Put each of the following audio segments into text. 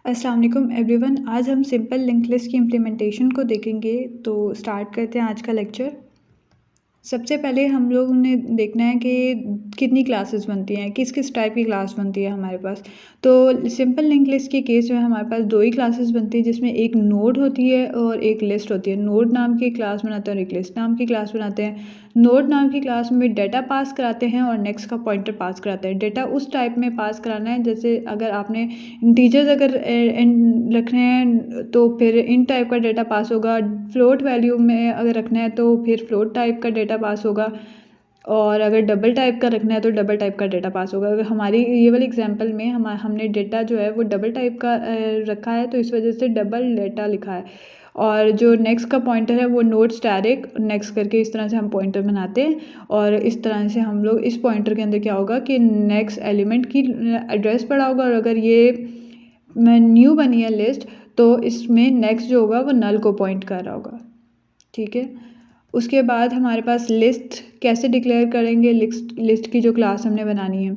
अस्सलाम वालेकुम एवरीवन। आज हम सिंपल लिंक लिस्ट की इम्प्लीमेंटेशन को देखेंगे। तो स्टार्ट करते हैं आज का लेक्चर। सबसे पहले हम लोग ने देखना है कि कितनी क्लासेस बनती हैं, किस किस टाइप की क्लास बनती है हमारे पास। तो सिंपल लिंक लिस्ट के केस में हमारे पास दो ही क्लासेस बनती हैं, जिसमें एक नोड होती है और एक लिस्ट होती है। नोड नाम की क्लास बनाते हैं और एक लिस्ट नाम की क्लास बनाते हैं। नोड नाम की क्लास में डाटा पास कराते हैं और नेक्स्ट का पॉइंटर पास कराते हैं। डाटा उस टाइप में पास कराना है, जैसे अगर आपने इंटीजर्स अगर रखने हैं तो फिर इन टाइप का डाटा पास होगा। फ्लोट वैल्यू में अगर रखना है तो फिर फ्लोट टाइप का डाटा पास होगा, और अगर डबल टाइप का रखना है तो डबल टाइप का डाटा पास होगा। अगर हमारी ये वाली एग्जांपल में हमने डाटा जो है वो डबल टाइप का रखा है, तो इस वजह से डबल डाटा लिखा है। और जो नेक्स्ट का पॉइंटर है वो नोड स्टैटिक नेक्स्ट करके इस तरह से हम पॉइंटर बनाते हैं। और इस तरह से हम लोग इस पॉइंटर के अंदर क्या होगा कि नेक्स्ट एलिमेंट की एड्रेस पड़ा होगा, और अगर ये न्यू बनी है लिस्ट तो इसमें नेक्स्ट जो होगा वो नल को पॉइंट कर रहा होगा। ठीक है। उसके बाद हमारे पास लिस्ट कैसे डिक्लेयर करेंगे। लिस्ट की जो क्लास हमने बनानी है,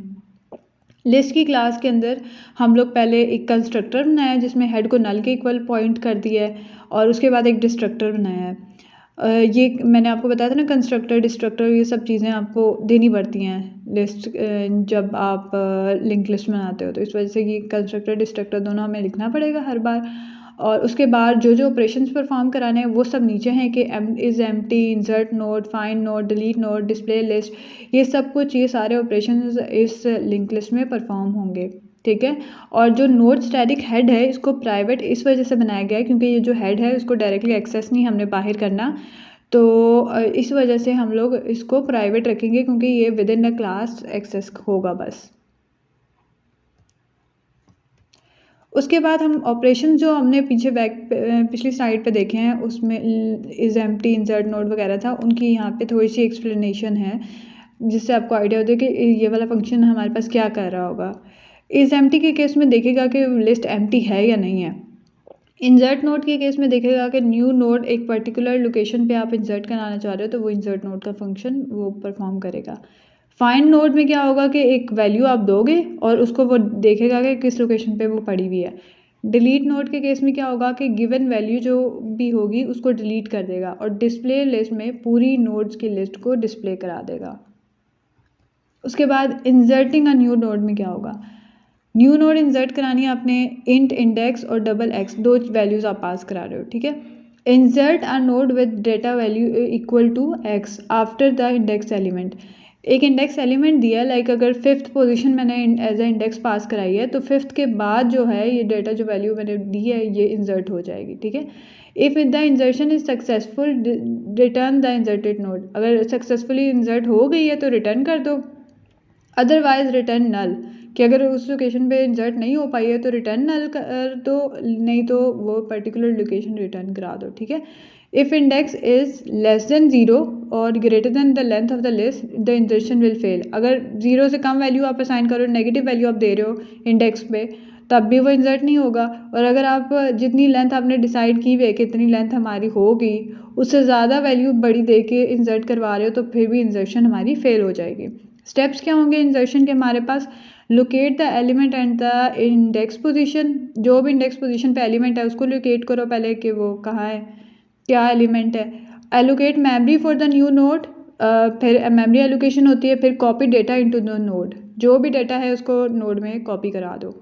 लिस्ट की क्लास के अंदर हम लोग पहले एक कंस्ट्रक्टर बनाया है जिसमें हेड को नल के इक्वल पॉइंट कर दिया है, और उसके बाद एक डिस्ट्रक्टर बनाया है। ये मैंने आपको बताया था ना, कंस्ट्रक्टर डिस्ट्रक्टर ये सब चीज़ें आपको देनी पड़ती हैं लिस्ट जब आप लिंक लिस्ट बनाते हो, तो इस वजह से ये कंस्ट्रक्टर डिस्ट्रक्टर दोनों हमें लिखना पड़ेगा हर बार। और उसके बाद जो जो ऑपरेशंस परफॉर्म कराने हैं वो सब नीचे हैं कि is empty, insert node, find node, delete node, display list, ये सब कुछ, ये सारे ऑपरेशंस इस लिंक लिस्ट में परफॉर्म होंगे। ठीक है। और जो नोड स्टैटिक हेड है इसको प्राइवेट इस वजह से बनाया गया है क्योंकि ये जो हेड है उसको डायरेक्टली एक्सेस नहीं हमने बाहर करना, तो इस वजह से हम लोग इसको प्राइवेट रखेंगे क्योंकि ये within the class access होगा बस। उसके बाद हम ऑपरेशन जो हमने पिछली स्लाइड पे देखे हैं उसमें इज़ एम्प्टी, इंसर्ट नोड वगैरह था, उनकी यहाँ पे थोड़ी सी एक्सप्लेनेशन है जिससे आपको आइडिया होता है कि ये वाला फंक्शन हमारे पास क्या कर रहा होगा। इज़ एम्प्टी के केस में देखेगा कि लिस्ट एम्प्टी है या नहीं है। इंसर्ट नोड के केस में देखेगा कि न्यू नोड एक पर्टिकुलर लोकेशन पे आप इंसर्ट कराना चाह रहे हो, तो वो इंसर्ट नोड का फंक्शन वो परफॉर्म करेगा। फाइंड नोड में क्या होगा कि एक वैल्यू आप दोगे और उसको वो देखेगा कि किस लोकेशन पे वो पड़ी हुई है। डिलीट नोड के केस में क्या होगा कि गिवन वैल्यू जो भी होगी उसको डिलीट कर देगा, और डिस्प्ले लिस्ट में पूरी नोड्स की लिस्ट को डिस्प्ले करा देगा। उसके बाद इंसर्टिंग अ न्यू नोड में क्या होगा, न्यू नोड इंसर्ट करानी है आपने, इंट इंडेक्स और डबल एक्स दो वैल्यूज़ आप पास करा रहे हो। ठीक है। Insert a node with data value equal to x after the index element. एक इंडेक्स एलिमेंट दिया, लाइक अगर फिफ्थ पोजीशन मैंने एज ए इंडेक्स पास कराई है तो फिफ्थ के बाद जो है ये डेटा जो वैल्यू मैंने दी है ये इंसर्ट हो जाएगी। ठीक है। If the insertion is successful return the inserted node. अगर सक्सेसफुली इंसर्ट हो गई है तो रिटर्न कर दो, अदरवाइज रिटर्न नल, कि अगर उस लोकेशन पे इंसर्ट नहीं हो पाई है तो रिटर्न नल कर दो, नहीं तो वो पर्टिकुलर लोकेशन रिटर्न करा दो। ठीक है। If index is less than zero और greater than the length of the list the insertion will fail. अगर ज़ीरो से कम वैल्यू आप असाइन करो, नेगेटिव वैल्यू आप दे रहे हो इंडेक्स पे, तब भी वो इंसर्ट नहीं होगा। और अगर आप जितनी लेंथ आपने डिसाइड की हुई है कि इतनी लेंथ हमारी होगी, उससे ज़्यादा वैल्यू बड़ी दे के इंसर्ट करवा रहे हो तो फिर भी इंसर्शन हमारी फेल हो जाएगी। स्टेप्स क्या होंगे इंसर्शन के हमारे पास, locate the element and the index position. जो भी इंडेक्स पोजीशन पे एलिमेंट है उसको लोकेट करो पहले कि वो कहाँ है, क्या एलिमेंट है। Allocate memory for the new node, फिर मेमोरी एलोकेशन होती है, फिर copy data into the node, जो भी डेटा है उसको नोड में कॉपी करा दो।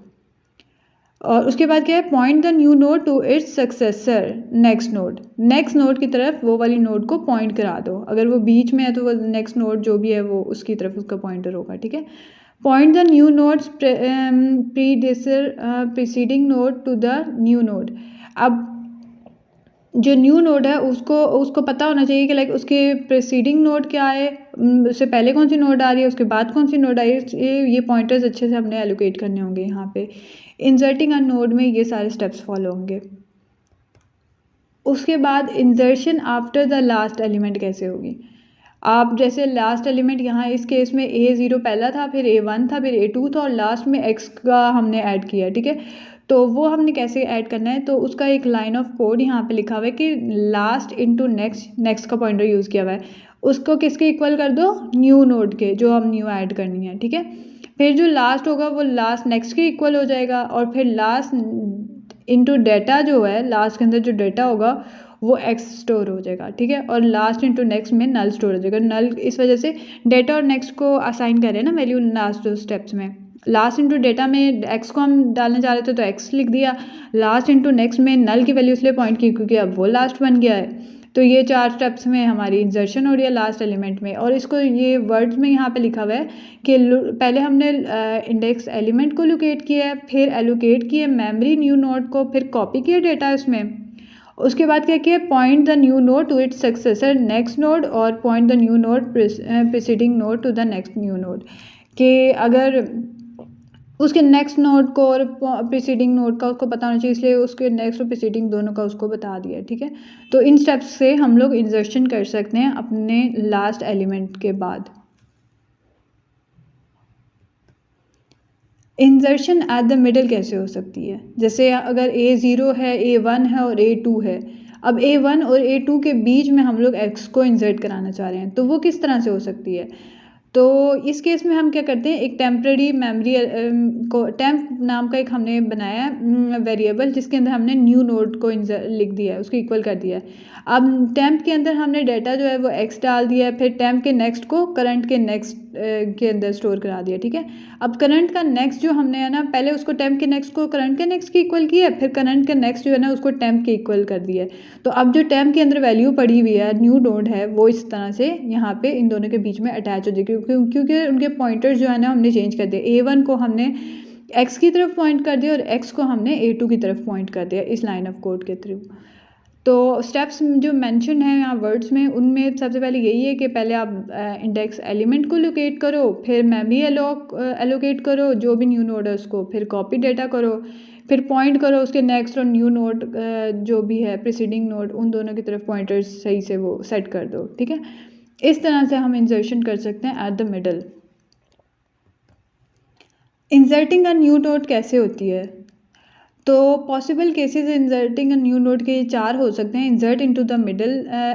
और उसके बाद क्या है, point the new node to its successor next node. Next node की तरफ वो वाली नोड को पॉइंट करा दो, अगर वो बीच में है तो वो नेक्स्ट नोड जो भी है वो उसकी तरफ उसका पॉइंटर होगा। ठीक है। Point the new node's preceding node to the new node. अब जो न्यू नोड है उसको उसको पता होना चाहिए कि लाइक उसके प्रीसीडिंग नोड क्या है, उससे पहले कौन सी नोड आ रही है, उसके बाद कौन सी नोड आई है। ये पॉइंटर्स अच्छे से हमने एलोकेट करने होंगे यहाँ पे। इंसर्टिंग अ नोड में ये सारे स्टेप्स फॉलो होंगे। उसके बाद insertion after the last element कैसे होगी। आप जैसे लास्ट एलिमेंट यहाँ इस केस में A0 पहला था, फिर A1 था, फिर A2 था, और लास्ट में X का हमने ऐड किया। ठीक है। तो वो हमने कैसे ऐड करना है, तो उसका एक लाइन ऑफ कोड यहाँ पे लिखा हुआ है कि लास्ट इंटू नेक्स्ट, नेक्स्ट का पॉइंटर यूज़ किया हुआ है, उसको किसके इक्वल कर दो, न्यू नोड के, जो हम न्यू ऐड करनी है। ठीक है। फिर जो लास्ट होगा वो लास्ट नेक्स्ट के इक्वल हो जाएगा, और फिर लास्ट इनटू डेटा जो है लास्ट के अंदर जो डेटा होगा वो एक्स स्टोर हो जाएगा, ठीक है। और लास्ट इंटू नेक्स्ट में नल स्टोर हो जाएगा। नल इस वजह से डेटा और नेक्स्ट को असाइन कर रहे हैं ना वैल्यू लास्ट दो स्टेप्स में। लास्ट इंटू डेटा में एक्स को हम डालने जा रहे थे तो एक्स लिख दिया, लास्ट इंटू नेक्स्ट में नल की वैल्यू इसलिए पॉइंट की क्योंकि अब वो लास्ट बन गया है। तो ये 4 स्टेप्स में हमारी इंसर्शन हो रही है लास्ट एलिमेंट में। और इसको ये वर्ड्स में यहाँ पे लिखा हुआ है कि पहले हमने इंडेक्स एलिमेंट को लोकेट किया है, फिर एलोकेट किया मेमोरी न्यू नोड को, फिर कॉपी किया डेटा उसमें, उसके बाद क्या किया point the new node to its successor next node और point the new node preceding node to the next new node, कि अगर उसके नेक्स्ट नोड को और प्रीसीडिंग नोड का उसको पता होना चाहिए, इसलिए उसके नेक्स्ट और प्रीसीडिंग दोनों का उसको बता दिया, ठीक है। तो इन स्टेप्स से हम लोग इंसर्शन कर सकते हैं अपने लास्ट एलिमेंट के बाद। इंसर्शन एट द मिडल कैसे हो सकती है, जैसे अगर A0 है, A1 है और A2 है। अब A1 और A2 के बीच में हम लोग X को इंसर्ट कराना चाह रहे हैं, तो वो किस तरह से हो सकती है। तो इस केस में हम क्या करते हैं, एक टेम्प्रेरी मेमोरी को टेम्प नाम का एक हमने बनाया वेरिएबल जिसके अंदर हमने न्यू नोड को लिख दिया है, उसको इक्वल कर दिया है। अब टेम्प के अंदर हमने डेटा जो है वो एक्स डाल दिया है, फिर टेम्प के नेक्स्ट को करंट के नेक्स्ट के अंदर स्टोर करा दिया, ठीक है। अब करंट का नेक्स्ट जो हमने है ना, पहले उसको टेम्प के नेक्स्ट को करंट के नेक्स्ट के इक्वल किया, फिर करंट के नेक्स्ट जो है ना उसको टेम्प के इक्वल कर दिया है। तो अब जो टेम्प के अंदर वैल्यू पड़ी हुई है न्यू नोड है वो इस तरह से यहाँ पे इन दोनों के बीच में अटैच हो जाएगी, क्योंकि उनके पॉइंटर्स जो है ना हमने चेंज कर दिया। A1 को हमने x की तरफ पॉइंट कर दिया और x को हमने A2 की तरफ पॉइंट कर दिया इस लाइन ऑफ कोड के थ्रू। तो स्टेप्स जो मेंशन है यहाँ वर्ड्स में, उनमें सबसे पहले यही है कि पहले आप इंडेक्स एलिमेंट को लोकेट करो, फिर मेमोरी एलोकेट करो जो भी न्यू नोड है उसको, फिर कॉपी डेटा करो, फिर पॉइंट करो उसके नेक्स्ट और न्यू नोड जो भी है प्रीसीडिंग नोड, उन दोनों की तरफ पॉइंटर्स सही से वो सेट कर दो, ठीक है। इस तरह से हम इंसर्शन कर सकते हैं at the middle. Inserting a new node कैसे होती है, तो possible cases inserting a new node के 4 हो सकते हैं। Insert into the middle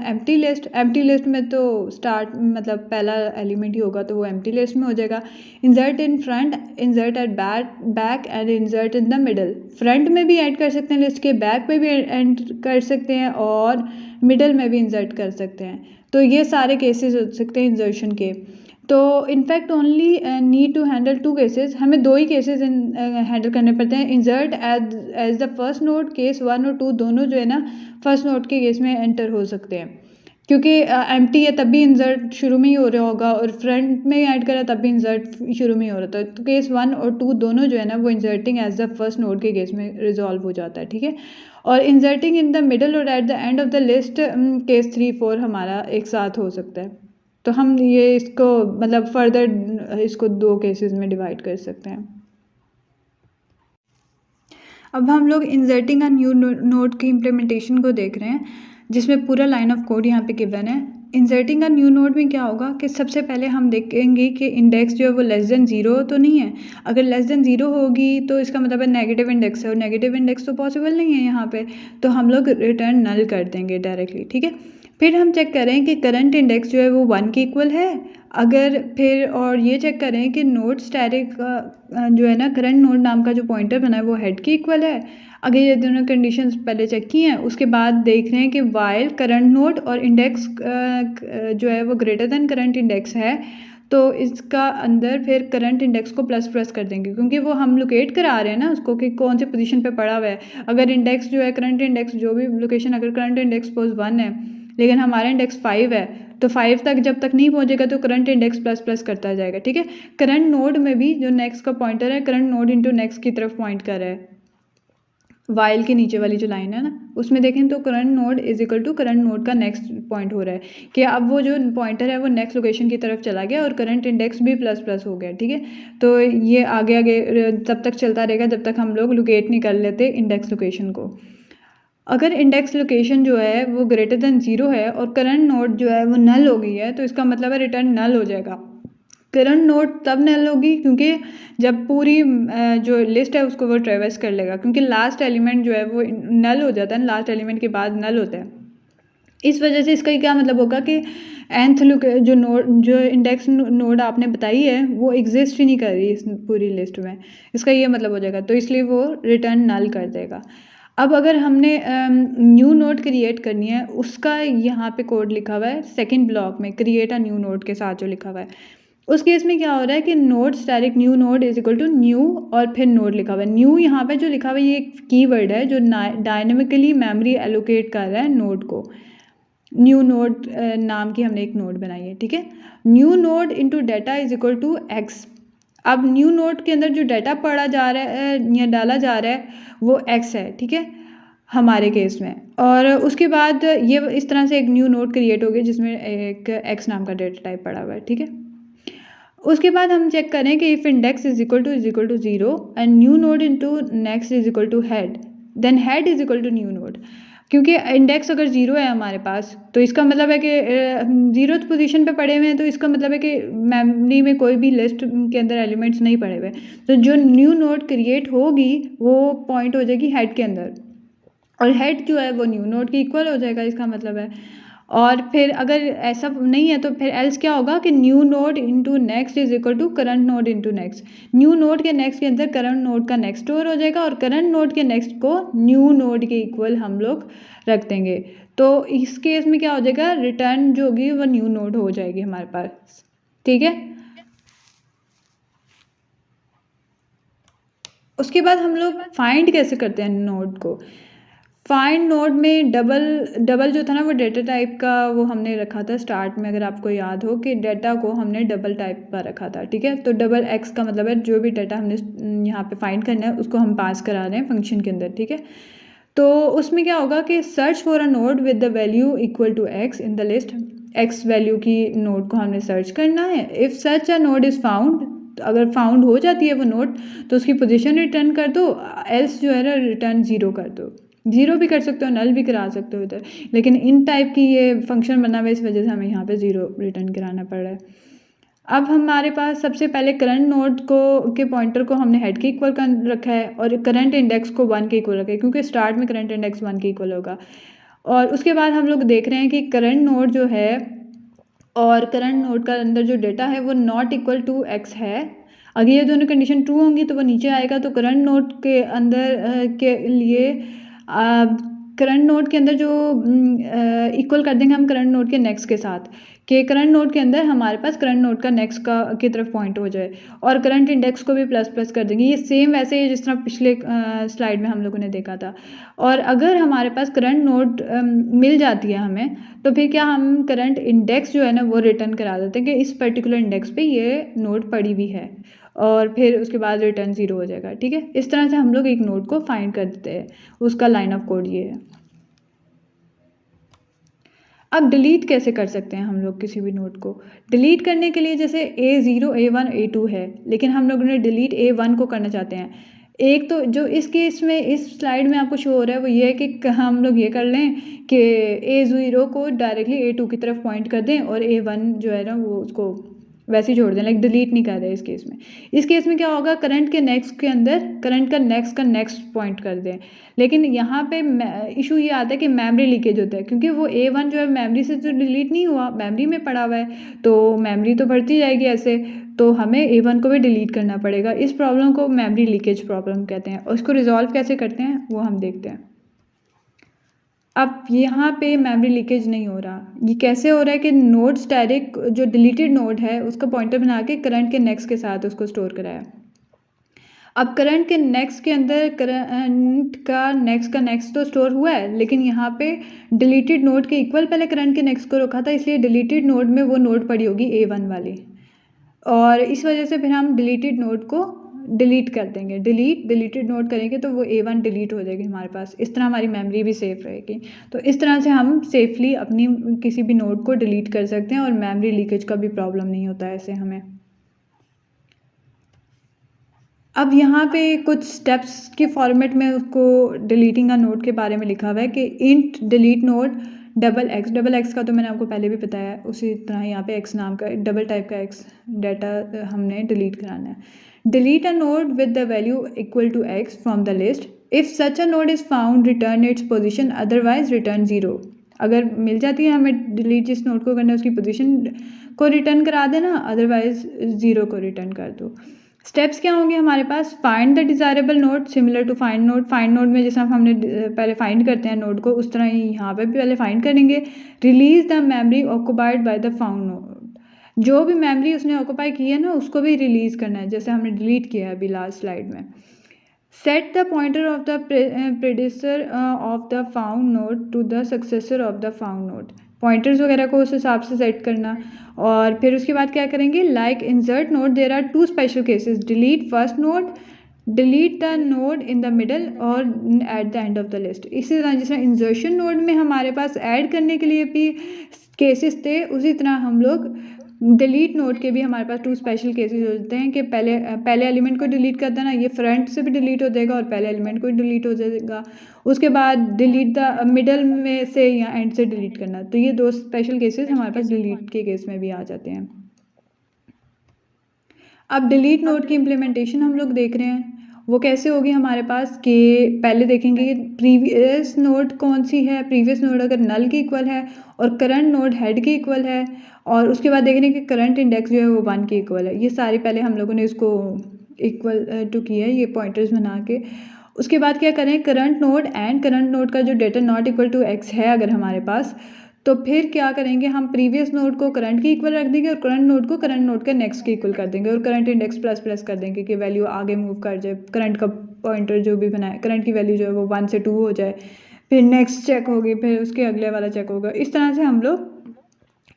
empty list, empty list में तो स्टार्ट मतलब पहला एलिमेंट ही होगा तो वो एम्प्टी लिस्ट में हो जाएगा। Insert in front, insert at back end insert in the middle. Front में भी ऐड कर सकते हैं लिस्ट के, बैक में भी ऐड कर सकते हैं और मिडल में भी इंसर्ट कर सकते हैं। तो ये सारे केसेस हो सकते हैं इंसर्शन के। तो in fact only need to handle 2 cases, हमें 2 ही केसेस हैंडल करने पड़ते हैं। Insert as the first node, case 1 और 2 दोनों जो है ना फर्स्ट नोड के केस में एंटर हो सकते हैं, क्योंकि एम्प्टी है तब भी इंसर्ट शुरू में ही हो रहा होगा और फ्रंट में ऐड करा तब भी इंसर्ट शुरू में ही हो रहा था। तो केस 1 और 2 दोनों जो है ना वो inserting as the first node के केस में रिजॉल्व हो जाता है, ठीक है। और इंसर्टिंग इन द मिडल और at the end of the list case 3, 4 हमारा एक साथ हो सकता है। तो हम ये इसको मतलब फर्दर इसको 2 केसेस में डिवाइड कर सकते हैं। अब हम लोग इंसर्टिंग अ न्यू नोड की इम्प्लीमेंटेशन को देख रहे हैं, जिसमें पूरा लाइन ऑफ कोड यहाँ पे गिवन है। इंसर्टिंग अ न्यू नोड में क्या होगा कि सबसे पहले हम देखेंगे कि इंडेक्स जो है वो लेस देन 0 तो नहीं है। अगर लेस देन 0 होगी तो इसका मतलब है नेगेटिव इंडेक्स है, और नेगेटिव इंडेक्स तो पॉसिबल नहीं है यहाँ पे, तो हम लोग रिटर्न नल कर देंगे डायरेक्टली, ठीक है। फिर हम चेक करें कि करंट इंडेक्स जो है वो 1 के इक्वल है, अगर फिर और ये चेक करें कि नोड स्टैटिक जो है ना करंट नोड नाम का जो पॉइंटर बना है वो हेड के इक्वल है। अगर ये दोनों कंडीशंस पहले चेक की हैं, उसके बाद देख रहे हैं कि वाइल करंट नोड और इंडेक्स जो है वो ग्रेटर देन करंट इंडेक्स है, तो इसका अंदर फिर करंट इंडेक्स को प्लस कर देंगे, क्योंकि वो हम लोकेट करा रहे हैं ना उसको कि कौन सी पोजीशन पे पड़ा हुआ है। अगर इंडेक्स जो है करंट इंडेक्स जो भी लोकेशन, अगर करंट इंडेक्स सपोज 1 है लेकिन हमारा इंडेक्स 5 है, तो 5 तक जब तक नहीं पहुंचेगा तो करंट इंडेक्स प्लस करता जाएगा, ठीक है। करंट नोड में भी जो नेक्स्ट का पॉइंटर है करंट नोड इंटू नेक्स्ट की तरफ पॉइंट कर रहा है, वाइल के नीचे वाली जो लाइन है ना उसमें देखें तो current node is equal to current node का नेक्स्ट पॉइंट हो रहा है कि अब वो जो पॉइंटर है वो नेक्स्ट लोकेशन की तरफ चला गया और करंट इंडेक्स भी प्लस हो गया, ठीक है। तो ये आगे तब तक चलता रहेगा जब तक हम लोग लोकेट नहीं कर लेते इंडेक्स लोकेशन को। अगर इंडेक्स लोकेशन जो है वो ग्रेटर देन 0 है और करंट नोड जो है वो नल हो गई है, तो इसका मतलब है रिटर्न नल हो जाएगा। करंट नोड तब नल होगी क्योंकि जब पूरी जो लिस्ट है उसको वो ट्रेवर्स कर लेगा, क्योंकि लास्ट एलिमेंट जो है वो नल हो जाता है ना, लास्ट एलिमेंट के बाद नल होता है। इस वजह से इसका क्या मतलब होगा कि nth जो इंडेक्स नोड आपने बताई है वो एग्जिस्ट ही नहीं कर रही इस पूरी लिस्ट में, इसका ये मतलब हो जाएगा, तो इसलिए वो रिटर्न नल कर देगा। अब अगर हमने न्यू नोड क्रिएट करनी है, उसका यहाँ पे कोड लिखा हुआ है सेकंड ब्लॉक में, क्रिएट अ न्यू नोड के साथ जो लिखा हुआ है। उस केस में क्या हो रहा है कि nodes direct new node is equal to new और फिर नोड लिखा हुआ है। न्यू यहाँ पे जो लिखा हुआ है ये एक कीवर्ड है जो डायनेमिकली मेमोरी एलोकेट कर रहा है नोड को। न्यू नोड नाम की हमने एक नोड बनाई है, ठीक है। New node into data is equal to x. अब न्यू नोड के अंदर जो डाटा पढ़ा जा रहा है या डाला जा रहा है वो एक्स है, ठीक है, हमारे केस में। और उसके बाद ये इस तरह से एक न्यू नोड क्रिएट हो गया जिसमें एक एक्स नाम का डेटा टाइप पड़ा हुआ है, ठीक है। उसके बाद हम चेक करें कि if index is equal to zero and new node into next is equal to head, then head is equal to new node. क्योंकि इंडेक्स अगर ज़ीरो है हमारे पास तो इसका मतलब है कि ज़ीरो पोजीशन पे पड़े हुए हैं, तो इसका मतलब है कि मेमोरी में कोई भी लिस्ट के अंदर एलिमेंट्स नहीं पड़े हुए। तो जो न्यू नोड क्रिएट होगी वो पॉइंट हो जाएगी हेड के अंदर, और हेड जो है वो न्यू नोड के इक्वल हो जाएगा, इसका मतलब है। और फिर अगर ऐसा नहीं है तो फिर एल्स क्या होगा कि new node into next is equal to current node into next. New node के नेक्स्ट के अंदर करंट नोड का नेक्स्ट स्टोर हो जाएगा और करंट नोड के नेक्स्ट को न्यू नोड के इक्वल हम लोग रख देंगे। तो इस केस में क्या हो जाएगा, रिटर्न जो होगी वो न्यू नोड हो जाएगी हमारे पास, ठीक है। उसके बाद हम लोग फाइंड कैसे करते हैं नोड को। फाइंड नोड में डबल जो था ना वो डेटा टाइप का वो हमने रखा था स्टार्ट में, अगर आपको याद हो कि डेटा को हमने डबल टाइप का रखा था, ठीक है। तो डबल एक्स का मतलब है जो भी डेटा हमने यहाँ पे फाइंड करना है उसको हम पास करा रहे हैं फंक्शन के अंदर, ठीक है। तो उसमें क्या होगा कि search for a node with the value equal to x in the list. X value की नोड को हमने सर्च करना है। If such a node is found, तो अगर फाउंड हो जाती है वो नोड तो उसकी पोजीशन रिटर्न कर दो, एल्स जो है ना रिटर्न ज़ीरो कर दो। ज़ीरो भी कर सकते हो, नल भी करा सकते हो इधर, लेकिन इन टाइप की ये फंक्शन बना हुआ है, इस वजह से हमें यहाँ पे ज़ीरो रिटर्न कराना पड़ रहा है। अब हमारे पास सबसे पहले करंट नोड को के पॉइंटर को हमने हेड के इक्वल कर रखा है और करंट इंडेक्स को 1 के इक्वल रखा है, क्योंकि स्टार्ट में करंट इंडेक्स 1 के इक्वल होगा। और उसके बाद हम लोग देख रहे हैं कि करंट नोड जो है और करंट नोड का अंदर जो डेटा है वो नॉट इक्वल टू एक्स है। अगर ये दोनों कंडीशन ट्रू होंगी तो वो नीचे आएगा। तो करंट नोड के अंदर के लिए करंट नोड के अंदर जो इक्वल कर देंगे हम करंट नोड के नेक्स्ट के साथ, कि करंट नोड के अंदर हमारे पास करंट नोड का नेक्स्ट का की तरफ पॉइंट हो जाए, और करंट इंडेक्स को भी प्लस प्लस कर देंगे। ये सेम वैसे ही जिस तरह पिछले स्लाइड में हम लोगों ने देखा था। और अगर हमारे पास करंट नोड मिल जाती है हमें, तो फिर क्या हम करंट इंडेक्स जो है ना वो रिटर्न करा देते हैं कि इस पर्टिकुलर इंडेक्स पे ये नोड पड़ी हुई है, और फिर उसके बाद रिटर्न ज़ीरो हो जाएगा, ठीक है। इस तरह से हम लोग एक नोड को फाइंड कर देते हैं। उसका लाइन ऑफ कोड ये है। अब डिलीट कैसे कर सकते हैं हम लोग किसी भी नोड को। डिलीट करने के लिए जैसे A0 A1 A2 है, लेकिन हम लोग ने डिलीट A1 को करना चाहते हैं। एक तो जो इस केस में इस स्लाइड में आपको शो हो रहा है वो ये है कि हम लोग ये कर लें कि A0 को डायरेक्टली A2 की तरफ पॉइंट कर दें और A1 जो है ना वो उसको वैसे ही छोड़ दें, लाइक डिलीट नहीं कर रहे इस केस में। इस केस में क्या होगा, करंट के नेक्स्ट के अंदर करंट का नेक्स्ट पॉइंट कर दें। लेकिन यहाँ पे इशू ये आता है कि मेमोरी लीकेज होता है, क्योंकि वो A1 जो है मेमोरी से तो डिलीट नहीं हुआ, मेमोरी में पड़ा हुआ है, तो मेमोरी तो बढ़ती जाएगी ऐसे, तो हमें A1 को भी डिलीट करना पड़ेगा। इस प्रॉब्लम को मेमोरी लीकेज प्रॉब्लम कहते हैं, और इसको रिजॉल्व कैसे करते हैं वो हम देखते हैं। अब यहाँ पे मेमोरी लीकेज नहीं हो रहा। ये कैसे हो रहा है कि नोड्स डायरेक्ट जो डिलीटेड नोड है उसका पॉइंटर बना के करंट के नेक्स्ट के साथ उसको स्टोर कराया। अब करंट के नेक्स्ट के अंदर करंट का नेक्स्ट तो स्टोर हुआ है, लेकिन यहाँ पे डिलीटेड नोड के इक्वल पहले करंट के नेक्स्ट को रखा था, इसलिए डिलीटेड नोड में वो नोड पड़ी होगी A1 वाली, और इस वजह से फिर हम डिलीटेड नोड को डिलीट कर देंगे। डिलीटेड नोड करेंगे तो वो A1 डिलीट हो जाएगी हमारे पास। इस तरह हमारी मेमोरी भी सेफ रहेगी। तो इस तरह से हम सेफली अपनी किसी भी नोड को डिलीट कर सकते हैं और मेमोरी लीकेज का भी प्रॉब्लम नहीं होता है ऐसे हमें। अब यहाँ पे कुछ स्टेप्स के फॉर्मेट में उसको डिलीटिंग अ नोड के बारे में लिखा हुआ है कि int delete node double x का तो मैंने आपको पहले भी बताया है। उसी तरह यहाँ पे एक्स नाम का डबल टाइप का एक्स डाटा हमने डिलीट कराना है। Delete a node with the value equal to x from the list. If such a node is found return its position, otherwise return zero. अगर मिल जाती है हमें डिलीट जिस नोड को करना है उसकी पोजीशन को रिटर्न करा देना, अदरवाइज ज़ीरो को रिटर्न कर दो। स्टेप्स क्या होंगे हमारे पास? Find the desirable node similar to find node. Find node में जैसा हमने पहले फाइंड करते हैं नोड को, उस तरह ही यहाँ पे भी पहले फाइंड करेंगे। Release the memory occupied by the found node. जो भी मेमोरी उसने ऑक्युपाई की है ना, उसको भी रिलीज़ करना है, जैसे हमने डिलीट किया है अभी लास्ट स्लाइड में। Set the pointer of the predecessor of the found node to the successor of the found node. Pointers वगैरह को उस हिसाब से सेट करना। और फिर उसके बाद क्या करेंगे? Like insert node there are two special cases, delete first node, delete the node in the middle और at the end of the list. इसी तरह जैसे इंसर्शन नोड में हमारे पास ऐड करने के लिए भी केसेस थे, उसी तरह हम लोग डिलीट नोड के भी हमारे पास टू स्पेशल केसेस होते हैं कि पहले एलिमेंट को डिलीट कर देना, ये फ्रंट से भी डिलीट हो जाएगा और पहले एलिमेंट को डिलीट हो जाएगा। उसके बाद डिलीट द मिडल में से या एंड से डिलीट करना। तो ये दो स्पेशल केसेस हमारे पास डिलीट के केस में भी आ जाते हैं। अब डिलीट नोड की इम्प्लीमेंटेशन हम लोग देख रहे हैं, वो कैसे होगी हमारे पास कि पहले देखेंगे कि प्रीवियस नोड कौन सी है। प्रीवियस नोड अगर नल के इक्वल है और करंट नोड हेड के इक्वल है, और उसके बाद देखेंगे कि करंट इंडेक्स जो है वो 1 के इक्वल है। ये सारी पहले हम लोगों ने इसको इक्वल टू किया है, ये पॉइंटर्स बना के। उसके बाद क्या करें? Current node and current node का जो data not equal to x है अगर हमारे पास, तो फिर क्या करेंगे? हम प्रीवियस नोड को करंट के इक्वल रख देंगे और करंट नोड को करंट नोड के नेक्स्ट के इक्वल कर देंगे और करंट इंडेक्स प्लस प्लस कर देंगे कि वैल्यू आगे मूव कर जाए। करंट का पॉइंटर जो भी बनाए, करंट की वैल्यू जो है वो 1 से 2 हो जाए, फिर नेक्स्ट चेक होगी, फिर उसके अगले वाला चेक होगा। इस तरह से हम लोग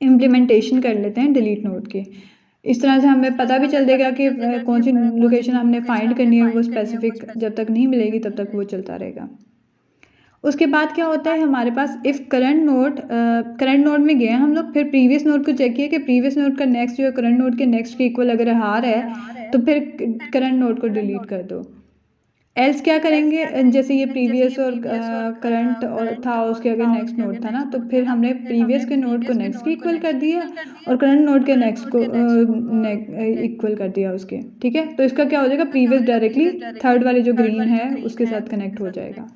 इम्प्लीमेंटेशन कर लेते हैं डिलीट नोड की। इस तरह से हमें पता भी चल देगा कि कौन सी लोकेशन हमने फाइंड करनी है, वो स्पेसिफिक जब तक नहीं मिलेगी तब तक वो चलता रहेगा। उसके बाद क्या होता है हमारे पास? इफ़ करंट नोड में गए हम लोग, फिर प्रीवियस नोड को चेक किया कि प्रीवियस नोड का नेक्स्ट जो है करंट नोड के नेक्स्ट के इक्वल अगर आ रहा है तो फिर करंट नोड को डिलीट कर दो। एल्स क्या करेंगे? जैसे ये प्रीवियस और करंट और था, उसके अगर नेक्स्ट नोड था ना, तो फिर हमने प्रीवियस के नोड को नेक्स्ट के इक्वल कर दिया और करंट नोड के नेक्स्ट को इक्वल कर दिया उसके। ठीक है, तो इसका क्या हो जाएगा? प्रीवियस डायरेक्टली थर्ड वाली जो ग्रीन है उसके साथ कनेक्ट हो जाएगा।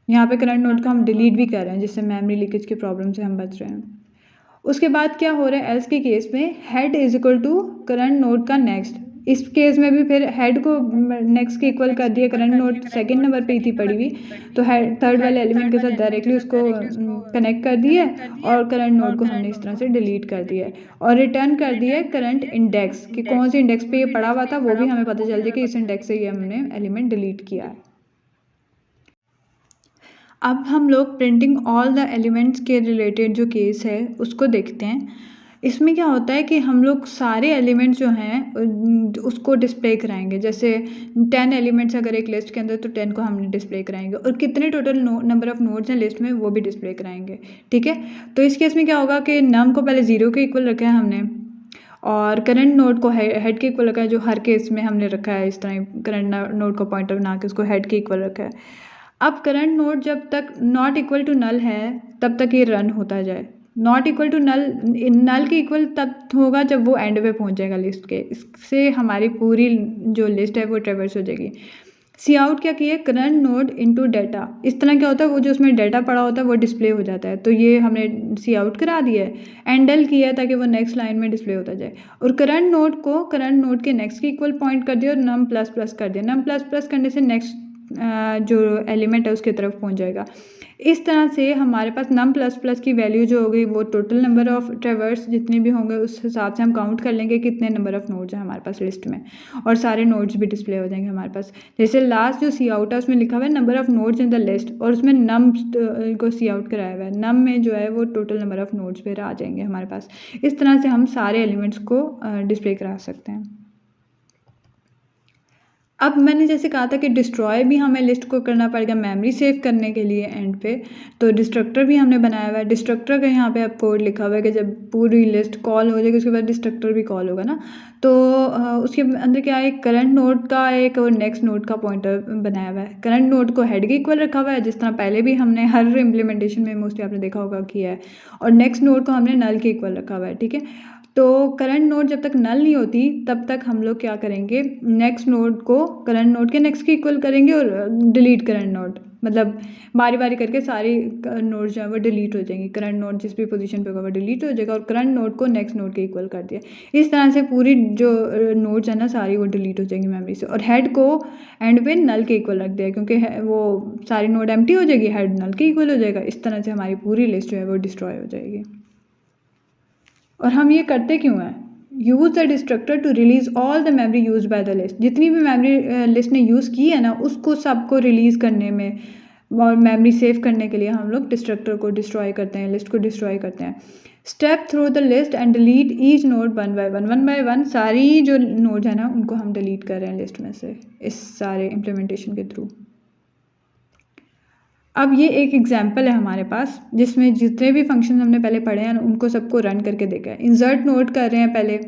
यहाँ पे करंट नोड को हम डिलीट भी कर रहे हैं, जिससे मेमोरी लीकेज की प्रॉब्लम से हम बच रहे हैं। उसके बाद क्या हो रहा है? एल्स के केस में head is equal to current node का नेक्स्ट। इस केस में भी फिर हेड को नेक्स्ट के इक्वल कर दिया। करंट नोड सेकंड नंबर पे ही थी पड़ी हुई, तो हेड थर्ड वाले एलिमेंट के साथ डायरेक्टली उसको कनेक्ट कर दिया और करंट नोड को हमने इस तरह से डिलीट कर दिया है और रिटर्न कर दिया है करंट इंडेक्स कि कौन से इंडेक्स पे ये पड़ा हुआ था, वो भी हमें पता चल जाए कि इस इंडेक्स से ये हमने एलिमेंट डिलीट किया है। अब हम लोग प्रिंटिंग ऑल द एलिमेंट्स के रिलेटेड जो केस है उसको देखते हैं। इसमें क्या होता है कि हम लोग सारे एलिमेंट्स जो हैं उसको डिस्प्ले कराएंगे। जैसे 10 एलिमेंट्स अगर एक लिस्ट के अंदर, तो 10 को हमने डिस्प्ले कराएंगे और कितने टोटल नंबर ऑफ नोड्स हैं लिस्ट में वो भी डिस्प्ले कराएंगे। ठीक है, तो इस केस में क्या होगा कि नम को पहले 0 के इक्वल रखा है हमने और करंट नोड को हेड के इक्वल रखा है, जो हर केस में हमने रखा है। इस तरह करंट नोड को पॉइंटर बना के उसको हेड के इक्वल रखा है। अब करंट नोड जब तक नॉट इक्वल टू नल है तब तक ये रन होता जाए। नॉट इक्वल टू नल के इक्वल तब होगा जब वो एंड पे पहुंच जाएगा लिस्ट के। इससे हमारी पूरी जो लिस्ट है वो ट्रेवर्स हो जाएगी। सी आउट क्या किया? Current node into data. इस तरह क्या होता है, वो जो उसमें डाटा पड़ा होता है वो डिस्प्ले हो जाता है, तो ये हमने सी आउट करा दिया है। एंडल किया है ताकि वो नेक्स्ट लाइन में डिस्प्ले होता जाए। और करंट नोड को करंट नोड के नेक्स्ट के इक्वल पॉइंट कर दिया और नम प्लस प्लस कर दिया। नम प्लस प्लस करने से नेक्स्ट जो एलिमेंट है उसकी तरफ पहुंच जाएगा। इस तरह से हमारे पास नम प्लस प्लस की वैल्यू जो होगी वो टोटल नंबर ऑफ ट्रेवर्स जितने भी होंगे उस हिसाब से हम काउंट कर लेंगे कितने नंबर ऑफ नोड्स हैं हमारे पास लिस्ट में, और सारे नोड्स भी डिस्प्ले हो जाएंगे हमारे पास। जैसे लास्ट जो सी आउट है उसमें लिखा हुआ है number of nodes in the list, और उसमें नम को सी आउट कराया हुआ है। नम में जो है वो टोटल नंबर ऑफ नोड्स फिर आ जाएंगे हमारे पास। इस तरह से हम सारे एलिमेंट्स को डिस्प्ले करा सकते हैं। अब मैंने जैसे कहा था कि डिस्ट्रॉय भी हमें लिस्ट को करना पड़ेगा मेमोरी सेव करने के लिए एंड पे, तो डिस्ट्रक्टर भी हमने बनाया हुआ है। डिस्ट्रक्टर का यहाँ पे अब कोड लिखा हुआ है कि जब पूरी लिस्ट कॉल हो जाएगी उसके बाद डिस्ट्रक्टर भी कॉल होगा ना, तो उसके अंदर क्या है, करंट नोड का एक और नेक्स्ट नोड का पॉइंटर बनाया हुआ है। करंट नोड को हेड के इक्वल रखा हुआ है, जिस तरह पहले भी हमने हर इम्प्लीमेंटेशन में मोस्टली आपने देखा होगा किया है, और नेक्स्ट नोड को हमने नल के इक्वल रखा हुआ है। ठीक है, तो करंट नोड जब तक नल नहीं होती तब तक हम लोग क्या करेंगे, नेक्स्ट नोड को करंट नोड के नेक्स्ट के इक्वल करेंगे और डिलीट करंट नोड। मतलब बारी बारी करके सारी नोड जो है वो डिलीट हो जाएंगी। करंट नोड जिस भी पोजीशन पे होगा वो डिलीट हो जाएगा और करंट नोड को नेक्स्ट नोड के इक्वल कर दिया। इस तरह से पूरी जो नोड्स है ना सारी वो डिलीट हो जाएंगी मेमोरी से। और हेड को एंड पे नल के इक्वल रख दिया क्योंकि वो सारी नोड एम्प्टी हो जाएगी, हेड नल के इक्वल हो जाएगा। इस तरह से हमारी पूरी लिस्ट जो है वो डिस्ट्रॉय हो जाएगी। और हम ये करते क्यों हैं? Use the destructor to release all the memory used by the list. जितनी भी मेमोरी लिस्ट ने यूज़ की है ना उसको सबको रिलीज़ करने में और मेमोरी सेव करने के लिए हम लोग डिस्ट्रक्टर को डिस्ट्रॉय करते हैं, लिस्ट को डिस्ट्रॉय करते हैं। Step through the list and delete each node one by one. सारी जो नोड है ना उनको हम डिलीट कर रहे हैं लिस्ट में से इस सारे इम्प्लीमेंटेशन के थ्रू। अब ये एक एग्जाम्पल है हमारे पास जिसमें जितने भी फंक्शन हमने पहले पढ़े हैं उनको सबको रन करके देखा है। इंसर्ट नोट कर रहे हैं पहले,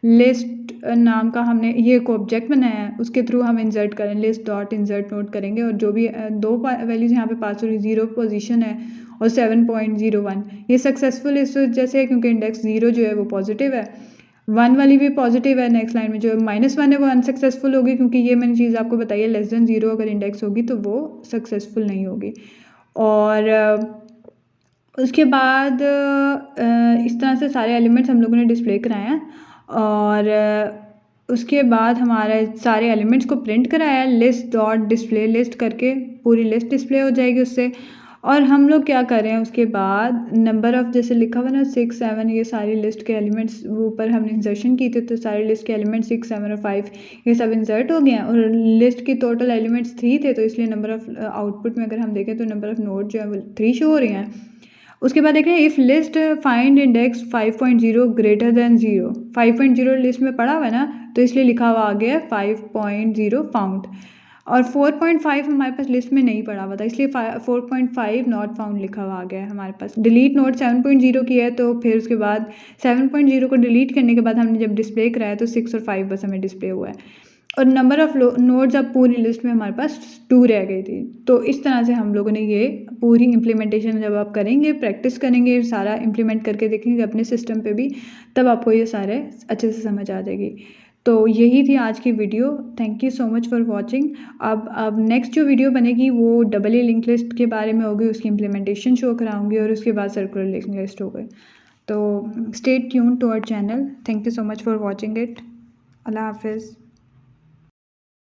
लिस्ट नाम का हमने ये एक ऑब्जेक्ट बनाया है उसके थ्रू हम इंसर्ट करें, लिस्ट डॉट इंसर्ट नोट करेंगे और जो भी दो वैल्यूज़ यहाँ पे पास हो रही, 0 पोजीशन है और 7.01 ये सक्सेसफुल इस वजह से है क्योंकि इंडेक्स 0 जो है वो पॉजिटिव है, 1 वाली भी पॉजिटिव है। नेक्स्ट लाइन में जो -1 है वो अनसक्सेसफुल होगी क्योंकि ये मैंने चीज़ आपको बताई है लेस देन 0 अगर इंडेक्स होगी तो वो सक्सेसफुल नहीं होगी। और उसके बाद इस तरह से सारे एलिमेंट्स हम लोगों ने डिस्प्ले कराए हैं और उसके बाद हमारे सारे एलिमेंट्स को प्रिंट कराया लिस्ट डॉट डिस्प्ले लिस्ट करके पूरी लिस्ट डिस्प्ले हो जाएगी उससे। और हम लोग क्या कर रहे हैं उसके बाद नंबर ऑफ़ जैसे लिखा हुआ ना 6 7 ये सारी लिस्ट के एलिमेंट्स ऊपर हमने इंसर्शन की थी तो सारी लिस्ट के एलिमेंट्स 6 7 और 5 ये सब इंसर्ट हो गए हैं और लिस्ट की टोटल एलिमेंट्स 3 थे तो इसलिए नंबर ऑफ़ आउटपुट में अगर हम देखें तो नंबर ऑफ़ नोड जो है वो 3 शो हो रही हैं। उसके बाद देख रहे हैं if list find index 5.0 greater than 0, 5.0 list में पड़ा हुआ है ना तो इसलिए लिखा हुआ आ गया है 5.0 फाउंड और 4.5 हमारे पास लिस्ट में नहीं पड़ा हुआ था इसलिए 4.5 नॉट फाउंड लिखा हुआ आ गया है हमारे पास। डिलीट नोड 7.0 की है तो फिर उसके बाद 7.0 को डिलीट करने के बाद हमने जब डिस्प्ले कराया तो 6 और 5 बस हमें डिस्प्ले हुआ है और नंबर ऑफ़ नोड्स अब पूरी लिस्ट में हमारे पास 2 रह गई थी। तो इस तरह से हम लोगों ने ये पूरी इम्प्लीमेंटेशन जब आप करेंगे, प्रैक्टिस करेंगे, सारा इम्प्लीमेंट करके देखेंगे अपने सिस्टम पे भी, तब आपको ये सारे अच्छे से समझ आ जाएगी। तो यही थी आज की video. Thank you so much for watching. अब नेक्स्ट जो वीडियो बनेगी वो डबल ए लिंक लिस्ट के बारे में होगी, उसकी इम्प्लीमेंटेशन शो कराऊंगी और उसके बाद सर्कुलर लिंक लिस्ट होगी। तो stay tune to our channel. Thank you so much for watching it. Allah हाफिज़।